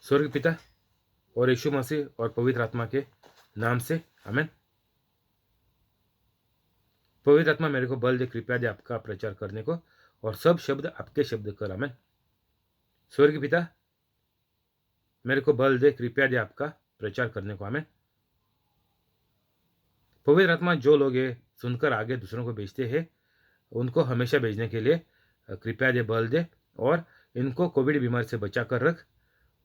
स्वर्ग पिता और यीशु मसीह और पवित्र आत्मा के नाम से आमेन। पवित्र आत्मा मेरे को बल दे, कृपया दे आपका प्रचार करने को, और सब शब्द आपके शब्द कर। आमेन। स्वर्ग पिता मेरे को बल दे, कृपया दे आपका प्रचार करने को। आमेन। पवित्र आत्मा जो लोग ये सुनकर आगे दूसरों को भेजते हैं, उनको हमेशा भेजने के लिए कृपया दे, बल दे, और इनको कोविड बीमारी से बचा कर रख,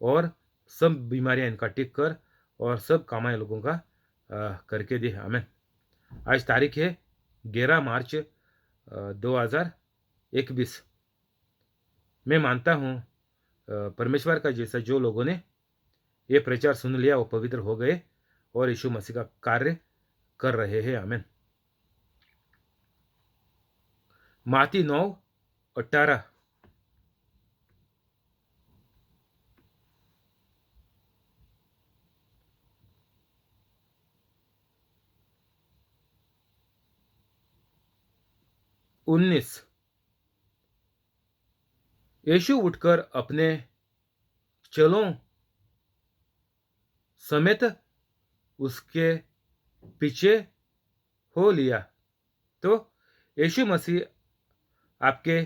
और सब बीमारियां इनका टिक कर, और सब कामाए लोगों का करके दे। आमेन। आज तारीख है 11 मार्च 2021। मैं मानता हूँ परमेश्वर का जैसा जो लोगों ने ये प्रचार सुन लिया वो पवित्र हो गए और यीशु मसीह का कार्य कर रहे हैं। आमेन। माती 9:18। उन्नीस। यीशु उठकर अपने चेलों समेत उसके पीछे हो लिया। तो यीशु मसीह आपके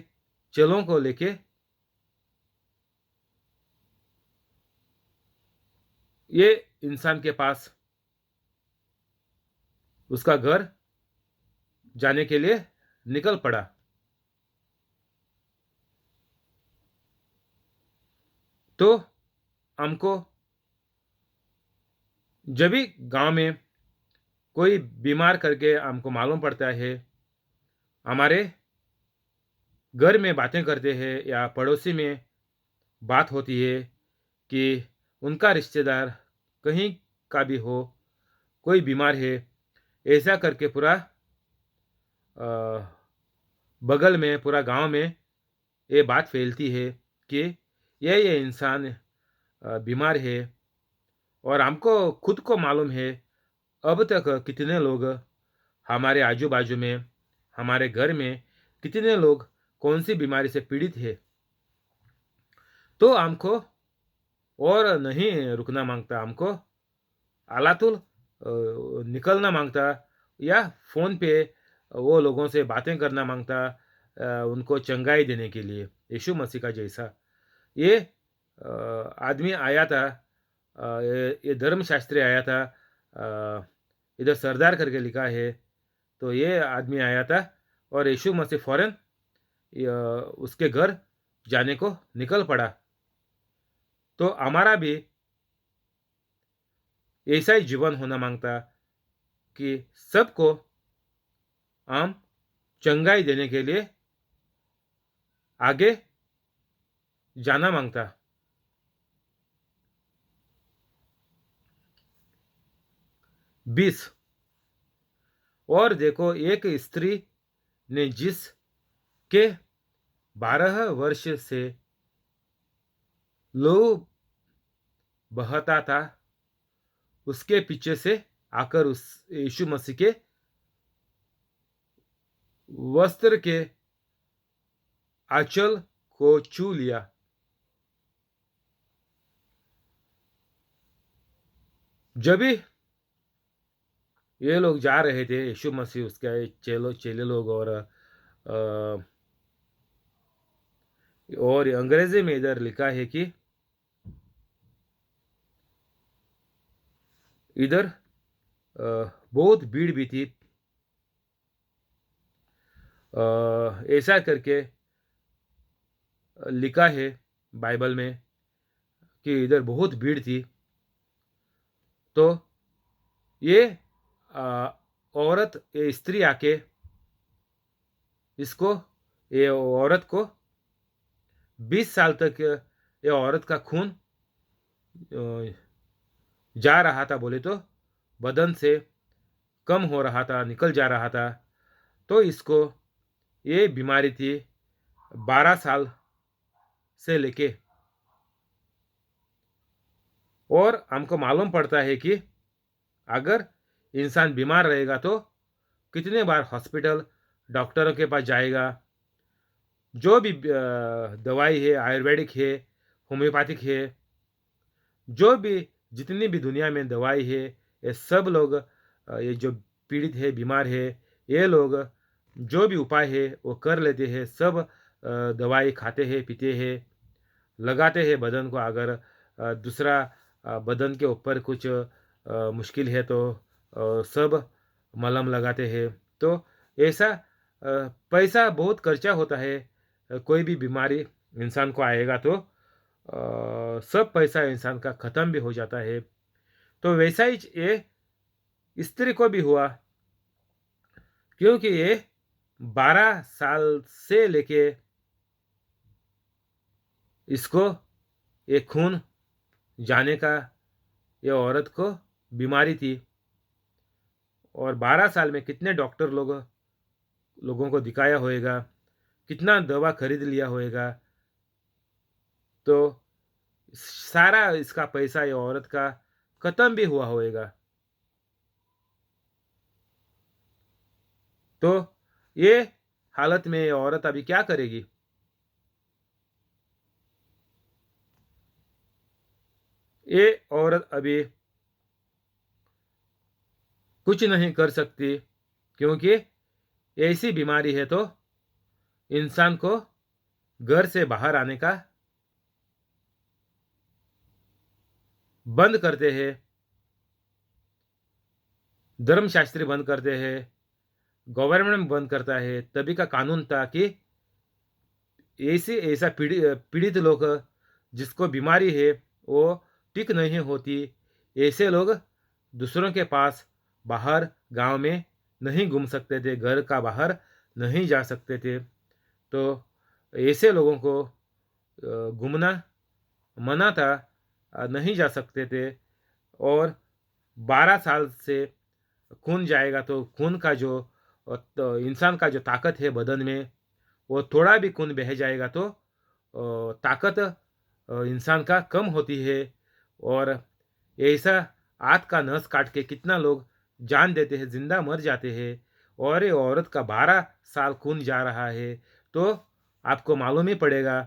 चेलों को लेके ये इंसान के पास उसका घर जाने के लिए निकल पड़ा। तो हमको जब भी गांव में कोई बीमार करके हमको मालूम पड़ता है, हमारे घर में बातें करते हैं या पड़ोसी में बात होती है कि उनका रिश्तेदार कहीं का भी हो, कोई बीमार है, ऐसा करके पूरा बगल में, पूरा गांव में ये बात फैलती है कि ये इंसान बीमार है। और हमको खुद को मालूम है अब तक कितने लोग हमारे आजू बाजू में, हमारे घर में कितने लोग कौन सी बीमारी से पीड़ित है। तो हमको और नहीं रुकना मांगता, हमको आलातुल निकलना मांगता, या फ़ोन पे वो लोगों से बातें करना मांगता, उनको चंगाई देने के लिए। यीशु मसीह का जैसा ये आदमी आया था, ये धर्मशास्त्री आया था, इधर सरदार करके लिखा है। तो ये आदमी आया था और यीशु मसीह फौरन उसके घर जाने को निकल पड़ा। तो हमारा भी ऐसा ही जीवन होना मांगता कि सबको हम चंगाई देने के लिए आगे जाना मांगता। 20। और देखो, एक स्त्री ने जिस के 12 वर्ष से लहू बहता था, उसके पीछे से आकर उस यीशु मसीह के वस्त्र के आंचल को छू लिया। जब भी ये लोग जा रहे थे, यीशु मसीह, उसके चेले लोग, और अंग्रेजी में इधर लिखा है कि इधर बहुत भीड़ भी थी। ऐसा करके लिखा है बाइबल में कि इधर बहुत भीड़ थी। तो ये औरत, ये स्त्री आके इसको, ये औरत को 20 साल तक ये औरत का खून जा रहा था, बोले तो बदन से कम हो रहा था, निकल जा रहा था। तो इसको ये बीमारी थी 12 साल से लेके। और हमको मालूम पड़ता है कि अगर इंसान बीमार रहेगा तो कितने बार हॉस्पिटल, डॉक्टरों के पास जाएगा। जो भी दवाई है, आयुर्वेदिक है, होम्योपैथिक है, जो भी जितनी भी दुनिया में दवाई है, ये सब लोग ये जो पीड़ित है, बीमार है, ये लोग जो भी उपाय है वो कर लेते हैं। सब दवाई खाते हैं, पीते हैं, लगाते हैं बदन को। अगर दूसरा बदन के ऊपर कुछ मुश्किल है तो सब मलहम लगाते हैं। तो ऐसा पैसा बहुत खर्चा होता है। कोई भी बीमारी इंसान को आएगा तो सब पैसा इंसान का ख़त्म भी हो जाता है। तो वैसा ही ये स्त्री को भी हुआ, क्योंकि ये 12 साल से लेके इसको ये खून जाने का ये औरत को बीमारी थी। और 12 साल में कितने डॉक्टर लोगों को दिखाया होएगा, कितना दवा खरीद लिया होएगा। तो सारा इसका पैसा ये औरत का ख़त्म भी हुआ होएगा। तो ये हालत में ये औरत अभी क्या करेगी? ये औरत अभी कुछ नहीं कर सकती, क्योंकि ऐसी बीमारी है तो इंसान को घर से बाहर आने का बंद करते हैं, धर्मशास्त्री बंद करते हैं, गवर्नमेंट बंद करता है। तभी का कानून था कि ऐसा पीड़ित लोग जिसको बीमारी है वो ठीक नहीं होती, ऐसे लोग दूसरों के पास बाहर गांव में नहीं घूम सकते थे, घर का बाहर नहीं जा सकते थे। तो ऐसे लोगों को घूमना मना था, नहीं जा सकते थे। और 12 साल से खून जाएगा तो खून का जो तो इंसान का जो ताकत है बदन में, वो थोड़ा भी खून बह जाएगा तो ताकत इंसान का कम होती है। और ऐसा आँत का नस काट के कितना लोग जान देते हैं, जिंदा मर जाते हैं। और ये औरत का 12 साल खून जा रहा है, तो आपको मालूम ही पड़ेगा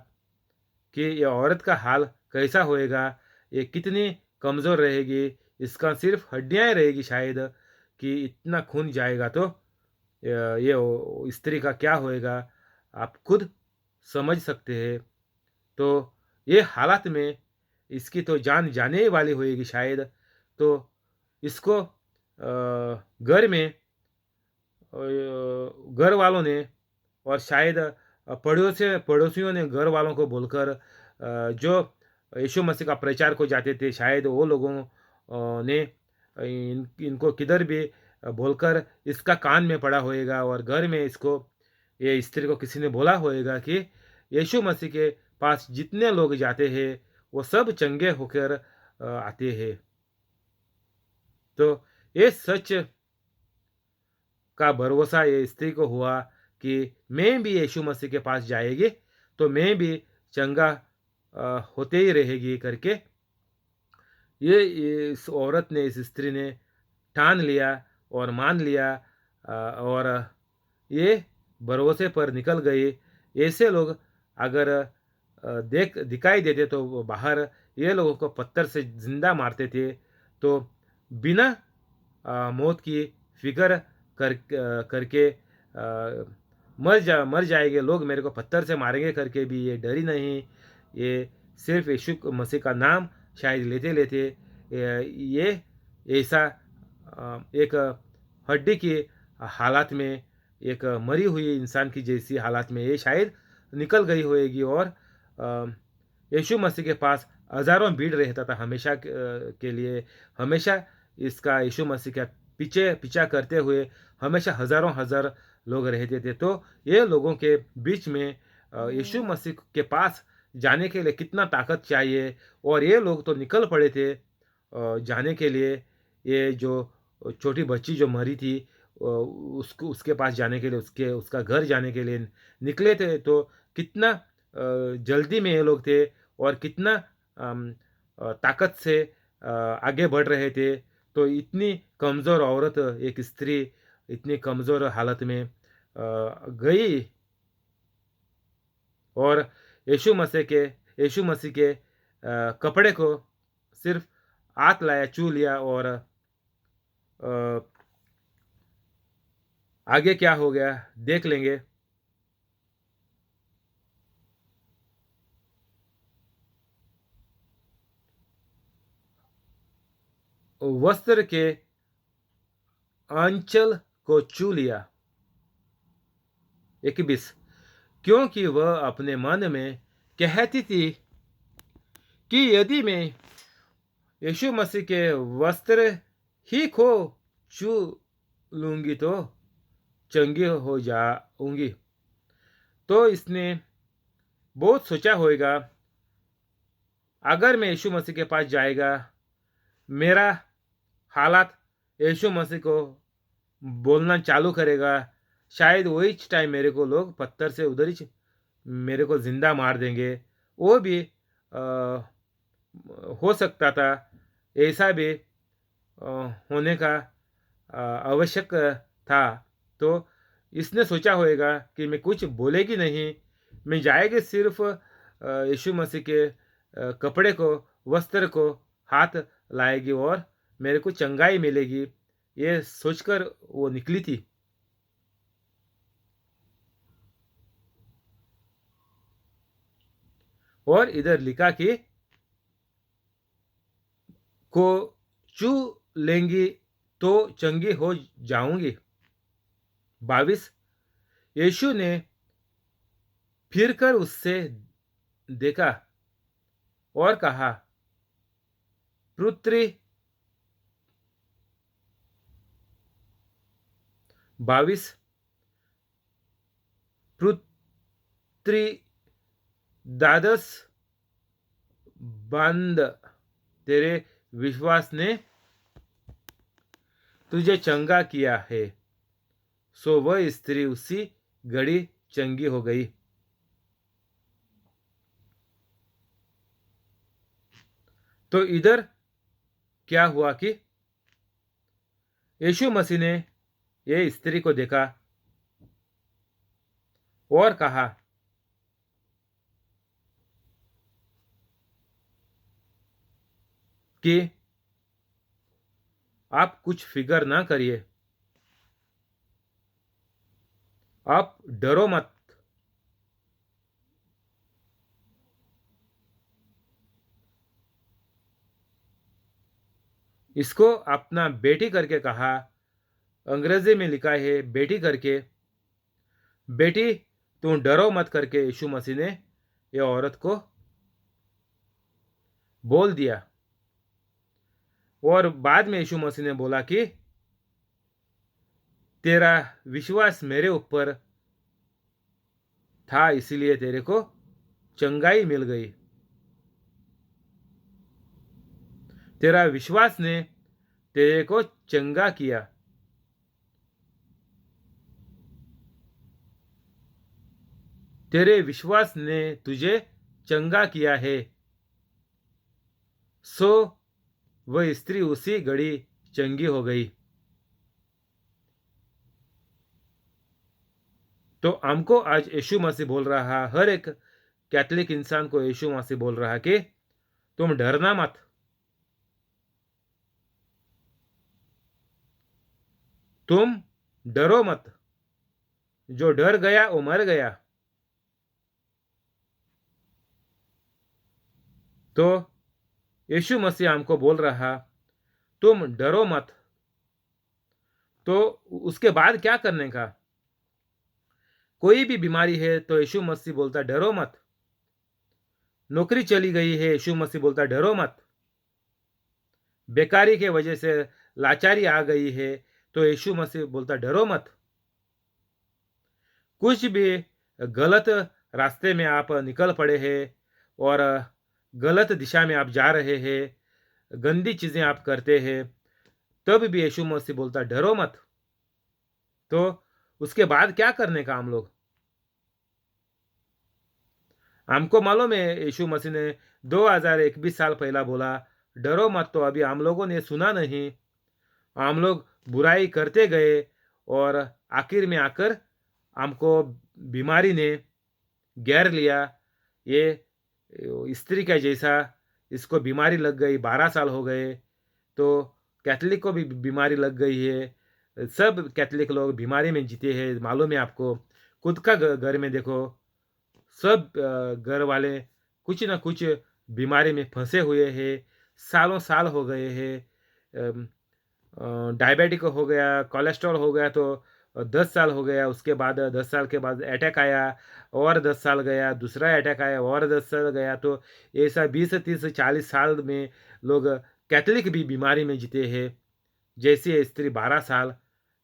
कि ये औरत का हाल कैसा होएगा। ये कितनी कमज़ोर रहेगी, इसका सिर्फ हड्डियाँ ही रहेगी शायद, कि इतना खून जाएगा तो ये स्त्री का क्या होएगा, आप खुद समझ सकते हैं। तो ये हालात में इसकी तो जान जाने ही वाली होएगी शायद। तो इसको घर में घर वालों ने और शायद पड़ोसियों ने घर वालों को बोलकर जो यीशु मसीह का प्रचार को जाते थे, शायद वो लोगों ने इनको किधर भी बोलकर इसका कान में पड़ा होएगा। और घर में इसको ये स्त्री को किसी ने बोला होएगा कि यीशु मसीह के पास जितने लोग जाते हैं वो सब चंगे होकर आते हैं। तो ये सच का भरोसा ये स्त्री को हुआ कि मैं भी यीशु मसीह के पास जाएगी तो मैं भी चंगा होते ही रहेगी करके ये इस औरत ने, इस स्त्री ने ठान लिया और मान लिया। और ये भरोसे पर निकल गई। ऐसे लोग अगर दिखाई देते तो वो बाहर ये लोगों को पत्थर से जिंदा मारते थे। तो बिना मौत की फिक्र करके मर जाएंगे लोग, मेरे को पत्थर से मारेंगे करके भी ये डरी नहीं। ये सिर्फ यीशु मसीह का नाम शायद लेते लेते ये ऐसा एक हड्डी की हालात में, एक मरी हुई इंसान की जैसी हालात में ये शायद निकल गई होएगी। और यीशु मसीह के पास हज़ारों भीड़ रहता था हमेशा के लिए। हमेशा इसका यीशु मसीह का पीछा करते हुए हमेशा हज़ारों हज़ार लोग रहते थे। तो ये लोगों के बीच में यीशु मसीह के पास जाने के लिए कितना ताकत चाहिए। और ये लोग तो निकल पड़े थे जाने के लिए। ये जो छोटी बच्ची जो मरी थी उसको उसके पास जाने के लिए, उसका घर जाने के लिए निकले थे। तो कितना जल्दी में ये लोग थे और कितना ताकत से आगे बढ़ रहे थे। तो इतनी कमज़ोर औरत, एक स्त्री इतनी कमज़ोर हालत में गई और यीशु मसीह के कपड़े को सिर्फ हाथ लाया, छू लिया और अ, आगे क्या हो गया देख लेंगे। वस्त्र के आंचल को छू लिया। 21, क्योंकि वह अपने मन में कहती थी कि यदि मैं यीशु मसीह के वस्त्र ही को छू लूंगी तो चंगी हो जाऊंगी। तो इसने बहुत सोचा होगा, अगर मैं यीशु मसीह के पास जाएगा, मेरा हालात यीशु मसीह को बोलना चालू करेगा, शायद वही टाइम मेरे को लोग पत्थर से उधर ही मेरे को जिंदा मार देंगे। वो भी हो सकता था, ऐसा भी होने का आवश्यक था। तो इसने सोचा होगा कि मैं कुछ बोलेगी नहीं, मैं जाएगी सिर्फ यीशु मसीह के कपड़े को, वस्त्र को हाथ लाएगी और मेरे को चंगाई मिलेगी। ये सोचकर वो निकली थी। और इधर लिखा कि को छू लेंगी तो चंगी हो जाऊंगी। 22, यीशु ने फिर कर उससे देखा और कहा, पुत्री। 22, पुत्री, द्वादश बंद, तेरे विश्वास ने तुझे चंगा किया है। सो वह स्त्री उसी घड़ी चंगी हो गई। तो इधर क्या हुआ कि यीशु मसीह ने ये स्त्री को देखा और कहा कि आप कुछ फिक्र ना करिए, आप डरो मत। इसको अपना बेटी करके कहा। अंग्रेजी में लिखा है बेटी करके। बेटी, तू डरो मत करके यीशु मसीह ने ये औरत को बोल दिया। और बाद में यीशु मसीह ने बोला कि तेरा विश्वास मेरे ऊपर था, इसीलिए तेरे को चंगाई मिल गई। तेरा विश्वास ने तेरे को चंगा किया। तेरे विश्वास ने तुझे चंगा किया है। सो वह स्त्री उसी घड़ी चंगी हो गई। तो हमको आज यीशु मसीह बोल रहा, हर एक कैथोलिक इंसान को यीशु मसीह बोल रहा कि तुम डरना मत। तुम डरो मत। जो डर गया वो मर गया। तो यीशु मसीह हमको बोल रहा, तुम डरो मत। तो उसके बाद क्या करने का? कोई भी बीमारी है तो यीशु मसीह बोलता डरो मत। नौकरी चली गई है, यीशु मसीह बोलता डरो मत। बेकारी के वजह से लाचारी आ गई है तो यीशु मसीह बोलता डरो मत। कुछ भी गलत रास्ते में आप निकल पड़े हैं और गलत दिशा में आप जा रहे हैं, गंदी चीजें आप करते हैं, तब भी यीशु मसीह बोलता डरो मत। तो उसके बाद क्या करने का हम लोग? हमको मालूम है यीशु मसीह ने 2021 साल पहला बोला डरो मत। तो अभी हम लोगों ने सुना नहीं, हम लोग बुराई करते गए और आखिर में आकर हमको बीमारी ने घेर लिया। ये स्त्री का जैसा इसको बीमारी लग गई, 12 साल हो गए, तो कैथोलिक को भी बीमारी लग गई है। सब कैथोलिक लोग बीमारी में जीते हैं, मालूम है आपको। खुद का घर में देखो, सब घर वाले कुछ ना कुछ बीमारी में फंसे हुए हैं, सालों साल हो गए हैं। अम, डायबिटिक हो गया, कोलेस्ट्रॉल हो गया तो 10 साल हो गया, उसके बाद 10 साल के बाद अटैक आया, और 10 साल गया, दूसरा अटैक आया और 10 साल गया, तो ऐसा 20 30 40 साल में लोग कैथोलिक भी बीमारी में जीते हैं। जैसे स्त्री 12 साल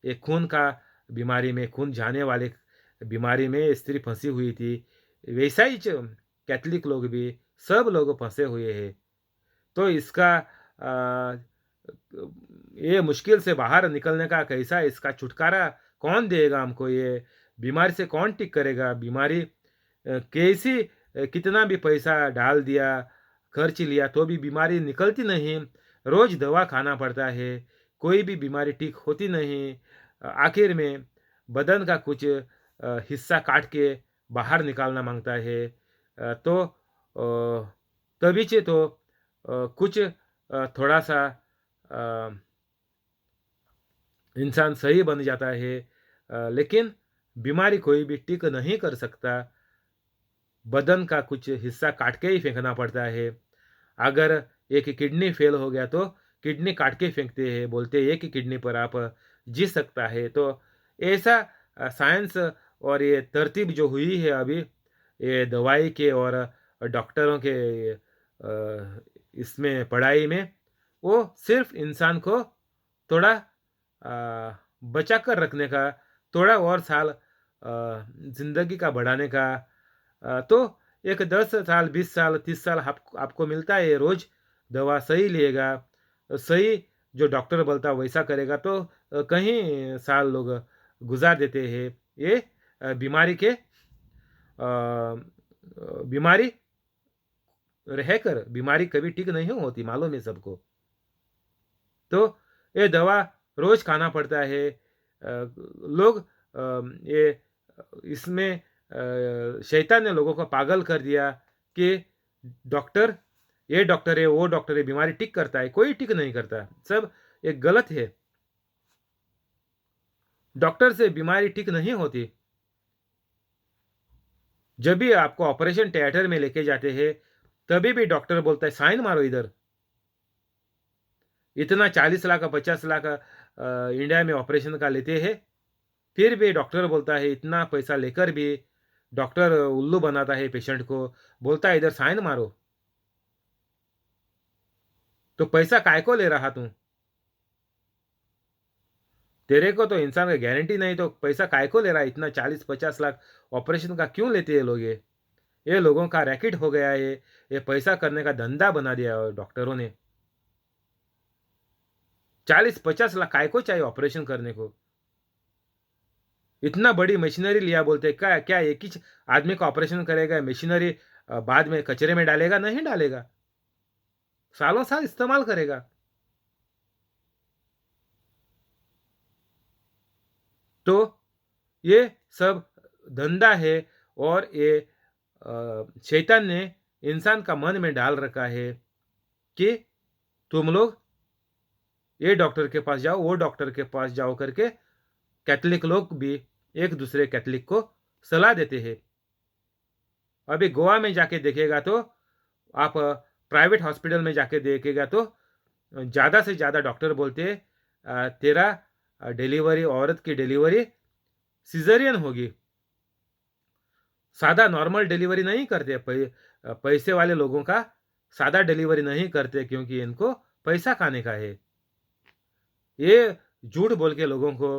एक खून का बीमारी में, खून जाने वाले बीमारी में स्त्री फंसी हुई थी, वैसा ही कैथोलिक लोग भी सब लोग फंसे हुए हैं। तो इसका ये मुश्किल से बाहर निकलने का कैसा, इसका छुटकारा कौन देगा हमको? ये बीमारी से कौन ठीक करेगा? बीमारी कैसी, कितना भी पैसा डाल दिया, खर्च लिया, तो भी बीमारी निकलती नहीं। रोज दवा खाना पड़ता है, कोई भी बीमारी ठीक होती नहीं। आखिर में बदन का कुछ हिस्सा काट के बाहर निकालना मांगता है। तो तभी से तो कुछ थोड़ा सा अ, इंसान सही बन जाता है। लेकिन बीमारी कोई भी ठीक नहीं कर सकता। बदन का कुछ हिस्सा काट के ही फेंकना पड़ता है। अगर एक किडनी फेल हो गया तो किडनी काट के फेंकते हैं, बोलते हैं एक ही किडनी पर आप जी सकता है। तो ऐसा साइंस और ये तरतीब जो हुई है अभी, ये दवाई के और डॉक्टरों के इसमें पढ़ाई में, वो सिर्फ इंसान को थोड़ा बचा कर रखने का, थोड़ा और साल ज़िंदगी का बढ़ाने का। तो एक 10 साल 20 साल 30 साल आपको मिलता है, रोज दवा सही लेगा, सही जो डॉक्टर बोलता वैसा करेगा, तो कहीं साल लोग गुजार देते हैं। ये बीमारी के बीमारी रहकर बीमारी कभी ठीक नहीं होती, मालूम है सबको। तो ये दवा रोज खाना पड़ता है। लोग ये इसमें शैतान ने लोगों को पागल कर दिया कि डॉक्टर, ये डॉक्टर है वो डॉक्टर है, बीमारी ठीक करता है, कोई ठीक नहीं करता, सब एक गलत है। डॉक्टर से बीमारी ठीक नहीं होती। जब भी आपको ऑपरेशन थिएटर में लेके जाते हैं, तभी भी डॉक्टर बोलता है साइन मारो इधर। इतना 40 लाख 50 लाख इंडिया में ऑपरेशन का लेते हैं, फिर भी डॉक्टर बोलता है, इतना पैसा लेकर भी डॉक्टर उल्लू बनाता है पेशेंट को, बोलता है इधर साइन मारो। तो पैसा काय को ले रहा तू? तेरे को तो इंसान का गारंटी नहीं, तो पैसा काय को ले रहा है? इतना 40 50 लाख ऑपरेशन का क्यों लेते हैं लोग? ये लोगों का रैकेट हो गया है, ये पैसा करने का धंधा बना दिया है डॉक्टरों ने। 40 50 लाख काय को चाहिए ऑपरेशन करने को? इतना बड़ी मशीनरी लिया, बोलते क्या क्या एक ही आदमी का ऑपरेशन करेगा? मशीनरी बाद में कचरे में डालेगा? नहीं डालेगा, सालों साल इस्तेमाल करेगा। तो ये सब धंधा है, और ये शैतान ने इंसान का मन में डाल रखा है कि तुम लोग ये डॉक्टर के पास जाओ, वो डॉक्टर के पास जाओ करके कैथोलिक लोग भी एक दूसरे कैथोलिक को सलाह देते हैं। अभी गोवा में जाके देखेगा तो, आप प्राइवेट हॉस्पिटल में जाके देखेगा तो ज़्यादा से ज़्यादा डॉक्टर बोलते हैं तेरा डिलीवरी, औरत की डिलीवरी सिजेरियन होगी। सादा नॉर्मल डिलीवरी नहीं करते। पैसे वाले लोगों का सादा डिलीवरी नहीं करते, क्योंकि इनको पैसा खाने का है। ये झूठ बोल के लोगों को,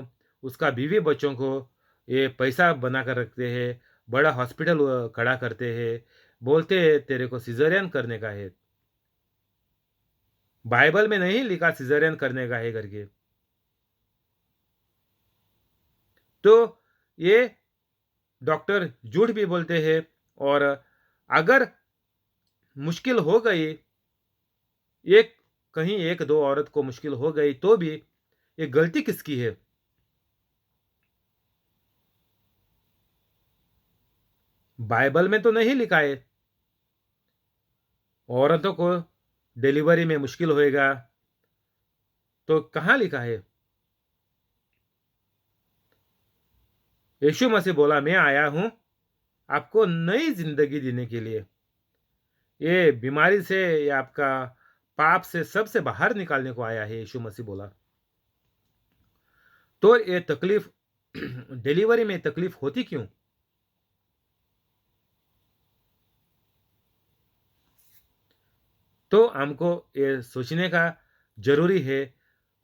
उसका बीवी बच्चों को ये पैसा बना कर रखते हैं, बड़ा हॉस्पिटल खड़ा करते हैं, बोलते हैं तेरे को सिजेरियन करने का है। बाइबल में नहीं लिखा सिजेरियन करने का है करके। तो ये डॉक्टर झूठ भी बोलते हैं। और अगर मुश्किल हो गई, एक कहीं एक दो औरत को मुश्किल हो गई, तो भी ये गलती किसकी है? बाइबल में तो नहीं लिखा है औरतों को डिलीवरी में मुश्किल होएगा, तो कहाँ लिखा है? यीशु मसीह बोला, मैं आया हूँ आपको नई ज़िंदगी देने के लिए। ये बीमारी से या आपका पाप से सबसे बाहर निकालने को आया है, यीशु मसीह बोला। तो ये तकलीफ डिलीवरी में तकलीफ होती क्यों? तो हमको ये सोचने का ज़रूरी है।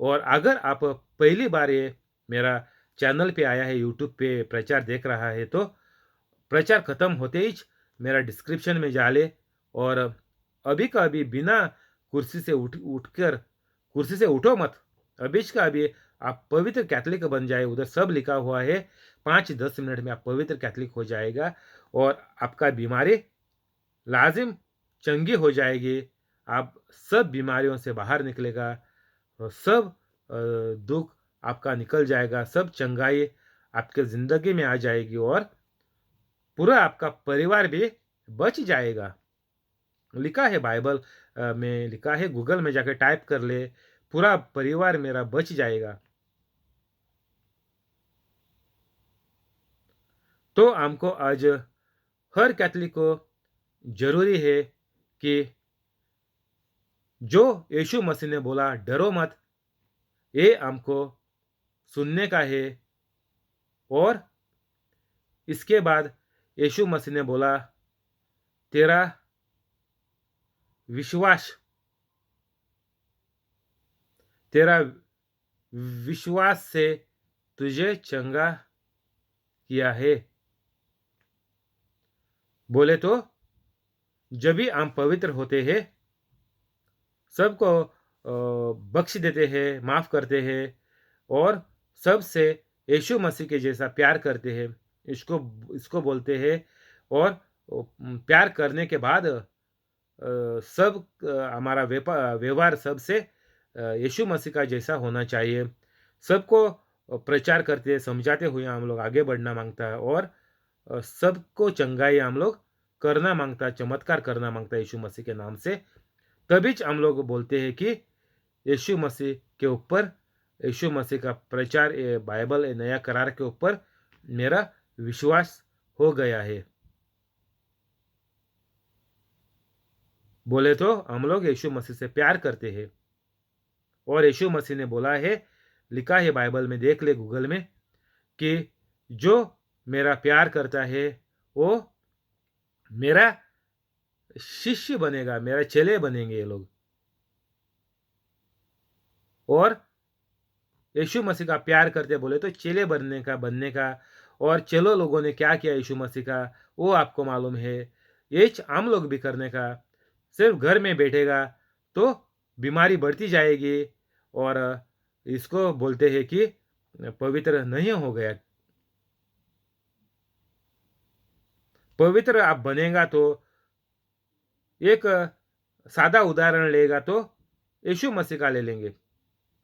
और अगर आप पहली बार ये मेरा चैनल पे आया है, यूट्यूब पे प्रचार देख रहा है, तो प्रचार खत्म होते ही मेरा डिस्क्रिप्शन में जा ले और अभी का अभी बिना कुर्सी से उठकर कुर्सी से उठो मत। अभी का अभी आप पवित्र कैथलिक बन जाए, उधर सब लिखा हुआ है। 5-10 मिनट में आप पवित्र कैथलिक हो जाएगा और आपका बीमारी लाजिम चंगी हो जाएगी। आप सब बीमारियों से बाहर निकलेगा और सब दुख आपका निकल जाएगा, सब चंगाई आपके ज़िंदगी में आ जाएगी और पूरा आपका परिवार भी बच जाएगा। लिखा है बाइबल में, लिखा है, गूगल में जाकर टाइप कर ले, पूरा परिवार मेरा बच जाएगा। तो हमको आज हर कैथलिक को जरूरी है कि जो यीशु मसीह ने बोला डरो मत, ये हमको सुनने का है। और इसके बाद यीशु मसीह ने बोला तेरा विश्वास तेरा विश्वास से तुझे चंगा किया है। बोले तो जब भी हम पवित्र होते हैं, सबको बख्श देते हैं, माफ करते हैं और सबसे यीशु मसीह के जैसा प्यार करते हैं, इसको इसको बोलते हैं। और प्यार करने के बाद सब हमारा व्यवहार सबसे यीशु मसीह का जैसा होना चाहिए। सबको प्रचार करते समझाते हुए हम लोग आगे बढ़ना मांगता है और सबको चंगाई हम लोग करना मांगता है, चमत्कार करना मांगता है यीशु मसीह के नाम से। तभी हम लोग बोलते हैं कि यीशु मसीह के ऊपर, यीशु मसीह का प्रचार, ये बाइबल, ये नया करार के ऊपर मेरा विश्वास हो गया है। बोले तो हम लोग यीशु मसीह से प्यार करते हैं और यीशु मसीह ने बोला है, लिखा है बाइबल में, देख ले गूगल में, कि जो मेरा प्यार करता है वो मेरा शिष्य बनेगा, मेरा चेले बनेंगे ये लोग। और यीशु मसीह का प्यार करते बोले तो चेले बनने का। और चलो लोगों ने क्या किया यीशु मसीह का, वो आपको मालूम है। ये हम लोग भी करने का। सिर्फ घर में बैठेगा तो बीमारी बढ़ती जाएगी और इसको बोलते हैं कि पवित्र नहीं हो गया। पवित्र आप बनेगा तो एक सादा उदाहरण लेगा तो यीशु मसीह का ले लेंगे।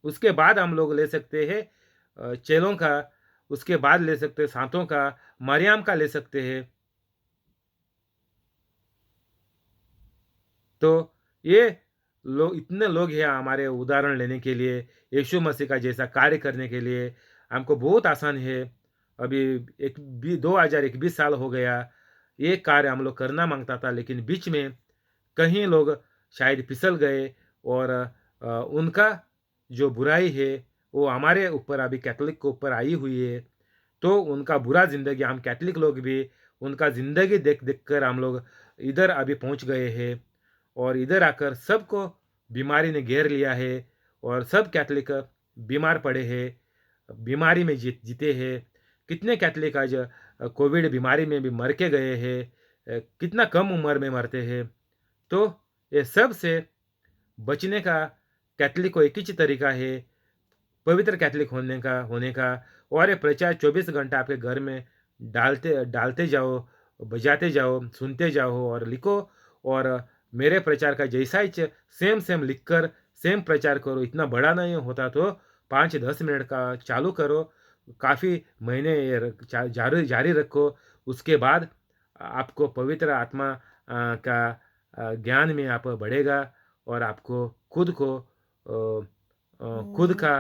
उसके बाद हम लोग ले सकते हैं चेलों का, उसके बाद ले सकते हैं सातों का, मरियम का ले सकते हैं। तो ये लोग, इतने लोग हैं हमारे उदाहरण लेने के लिए, यीशु मसीह का जैसा कार्य करने के लिए। हमको बहुत आसान है। अभी एक भी 2021 साल हो गया, ये कार्य हम लोग करना मांगता था, लेकिन बीच में कहीं लोग शायद फिसल गए और उनका जो बुराई है वो हमारे ऊपर, अभी कैथोलिक के ऊपर आई हुई है। तो उनका बुरा ज़िंदगी, हम कैथोलिक लोग भी उनका ज़िंदगी देख देख कर हम लोग इधर अभी पहुंच गए हैं और इधर आकर सबको बीमारी ने घेर लिया है और सब कैथोलिक बीमार पड़े हैं, बीमारी में जीते हैं। कितने कैथोलिक आज कोविड बीमारी में भी मर के गए हैं, कितना कम उम्र में मरते हैं। तो ये सब से बचने का कैथोलिक को एक ही तरीका है, पवित्र कैथोलिक होने का। और ये प्रचार 24 घंटा आपके घर में डालते डालते जाओ, बजाते जाओ, सुनते जाओ और लिखो। और मेरे प्रचार का जैसा ही सेम सेम लिखकर सेम प्रचार करो। इतना बड़ा नहीं होता तो 5-10 मिनट का चालू करो, काफ़ी महीने ये जारी जारी रखो। उसके बाद आपको पवित्र आत्मा का ज्ञान में आप बढ़ेगा और आपको खुद को खुद का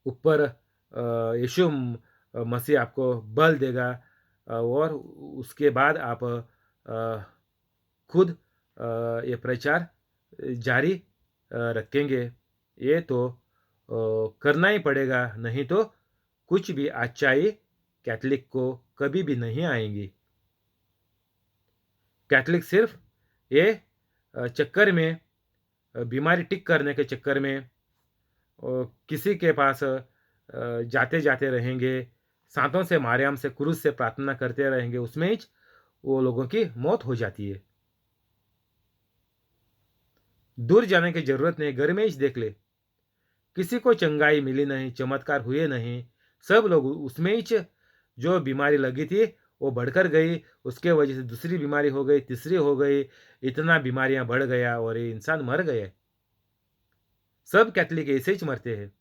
ऊपर यीशु मसीह आपको बल देगा, और उसके बाद आप खुद ये प्रचार जारी रखेंगे। ये तो करना ही पड़ेगा, नहीं तो कुछ भी अच्छाई कैथलिक को कभी भी नहीं आएंगी। कैथलिक सिर्फ ये चक्कर में, बीमारी ठीक करने के चक्कर में किसी के पास जाते जाते रहेंगे, सांतों से मारियम से क्रूज से प्रार्थना करते रहेंगे, उसमें ही वो लोगों की मौत हो जाती है। दूर जाने की जरूरत नहीं, घर में ही देख ले, किसी को चंगाई मिली नहीं, चमत्कार हुए नहीं, सब लोग उसमें ही जो बीमारी लगी थी वो बढ़कर गई, उसके वजह से दूसरी बीमारी हो गई, तीसरी हो गई, इतना बीमारियां बढ़ गया और ये इंसान मर गए। सब कैथलिक ऐसे ही मरते हैं।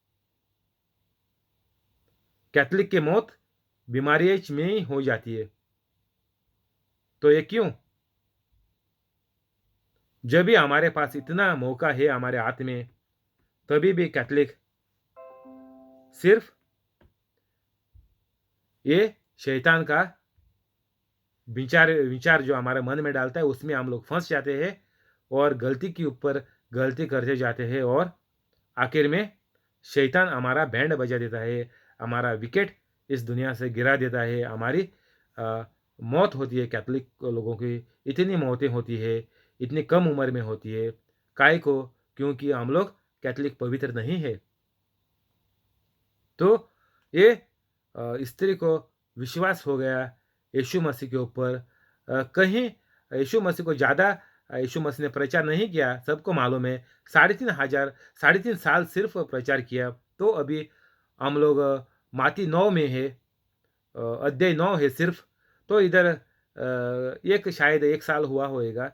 कैथलिक की मौत बीमारी में ही हो जाती है। तो ये क्यों? जब भी हमारे पास इतना मौका है हमारे हाथ में, तभी भी कैथलिक सिर्फ ये शैतान का विचार विचार जो हमारे मन में डालता है, उसमें हम लोग फंस जाते हैं और गलती के ऊपर गलती करते जाते हैं, और आखिर में शैतान हमारा बैंड बजा देता है, हमारा विकेट इस दुनिया से गिरा देता है, हमारी मौत होती है। कैथलिक लोगों की इतनी मौतें होती है, इतनी कम उम्र में होती है, काय को? क्योंकि हम लोग कैथलिक पवित्र नहीं है। तो ये स्त्री को विश्वास हो गया यीशु मसीह के ऊपर। कहीं यीशु मसीह को ज़्यादा यीशु मसीह ने प्रचार नहीं किया, सबको मालूम है। 3.5 साल सिर्फ प्रचार किया। तो अभी हम लोग माती 9 में है, अध्याय 9 है सिर्फ। तो इधर एक शायद 1 साल हुआ होएगा।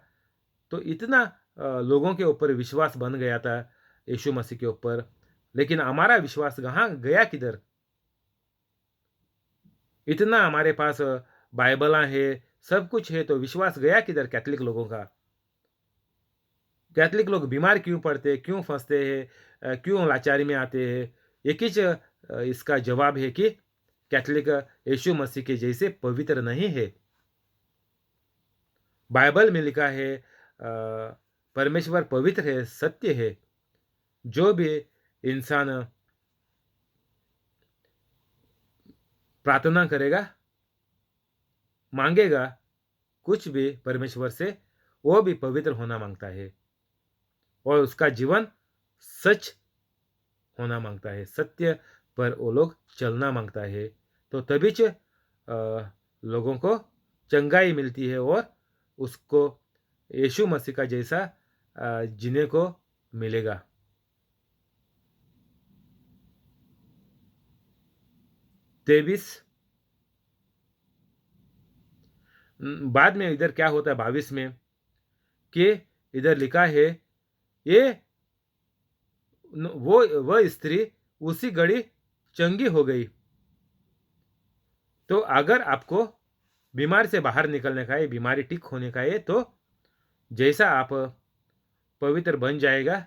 तो इतना लोगों के ऊपर विश्वास बन गया था यीशु मसीह के ऊपर, लेकिन हमारा विश्वास कहाँ गया, किधर? इतना हमारे पास बाइबल है, सब कुछ है, तो विश्वास गया किधर कैथलिक लोगों का? कैथलिक लोग बीमार क्यों पड़ते, क्यों फंसते हैं, क्यों लाचारी में आते हैं? एक ही इसका जवाब है कि कैथलिक यीशु मसीह के जैसे पवित्र नहीं है। बाइबल में लिखा है परमेश्वर पवित्र है, सत्य है। जो भी इंसान प्रार्थना करेगा, मांगेगा कुछ भी परमेश्वर से, वो भी पवित्र होना मांगता है, और उसका जीवन सच होना मांगता है, सत्य पर वो लोग चलना मांगता है। तो तभी लोगों को चंगाई मिलती है और उसको यीशु मसीह का जैसा जीने को मिलेगा। तेईस बाद में इधर क्या होता है 22 में, कि इधर लिखा है ये वह स्त्री उसी घड़ी चंगी हो गई। तो अगर आपको बीमारी से बाहर निकलने का है, बीमारी ठीक होने का है, तो जैसा आप पवित्र बन जाएगा,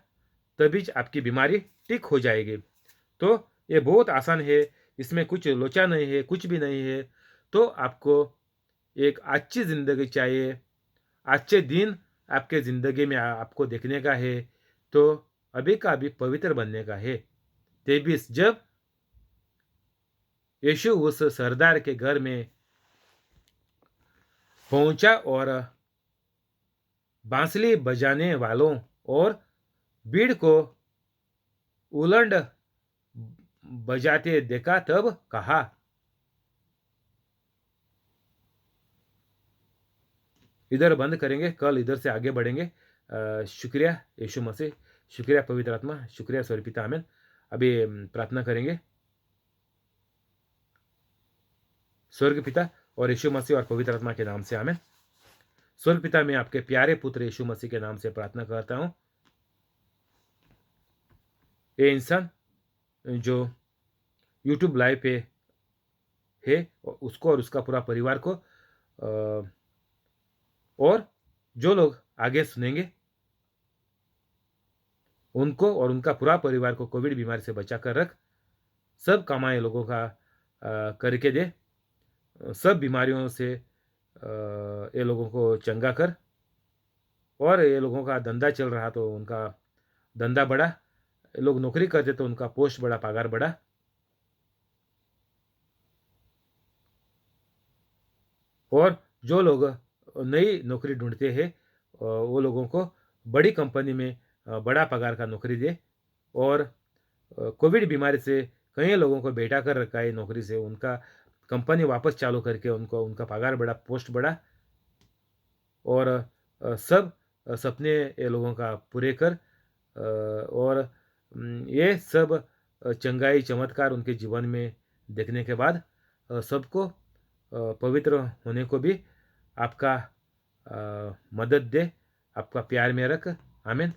तभी आपकी बीमारी ठीक हो जाएगी। तो ये बहुत आसान है, इसमें कुछ लोचा नहीं है, कुछ भी नहीं है। तो आपको एक अच्छी ज़िंदगी चाहिए, अच्छे दिन आपके ज़िंदगी में आपको देखने का है, तो अभी का अभी पवित्र बनने का है। 23 जब यीशु उस सरदार के घर में पहुंचा और बांसुरी बजाने वालों और भीड़ को उलंड बजाते देखा, तब कहा। इधर बंद करेंगे, कल इधर से आगे बढ़ेंगे। शुक्रिया यीशु मसीह, शुक्रिया पवित्र आत्मा, शुक्रिया स्वर्गीय पिता, आमीन। अभी प्रार्थना करेंगे। स्वर्ग पिता और यीशु मसीह और पवित्र आत्मा के नाम से, आमीन। स्वर्ग पिता, मैं आपके प्यारे पुत्र यीशु मसीह के नाम से प्रार्थना करता हूँ। ये इंसान जो यूट्यूब लाइव पे है, उसको और उसका पूरा परिवार को, और जो लोग आगे सुनेंगे, उनको और उनका पूरा परिवार को कोविड बीमारी से बचा कर रख। सब कमाए लोगों का करके दे। सब बीमारियों से ये लोगों को चंगा कर। और ये लोगों का धंधा चल रहा तो उनका धंधा बढ़ा, ये लोग नौकरी करते तो उनका पोस्ट बढ़ा, पगार बढ़ा। और जो लोग नई नौकरी ढूंढते हैं वो लोगों को बड़ी कंपनी में बड़ा पगार का नौकरी दे। और कोविड बीमारी से कई लोगों को बेटा कर रखा है नौकरी से, उनका कंपनी वापस चालू करके उनको उनका पगार बढ़ा, पोस्ट बढ़ा। और सब सपने ये लोगों का पूरे कर। और ये सब चंगाई चमत्कार उनके जीवन में देखने के बाद सबको पवित्र होने को भी आपका मदद दे, आपका प्यार में रख। आमीन।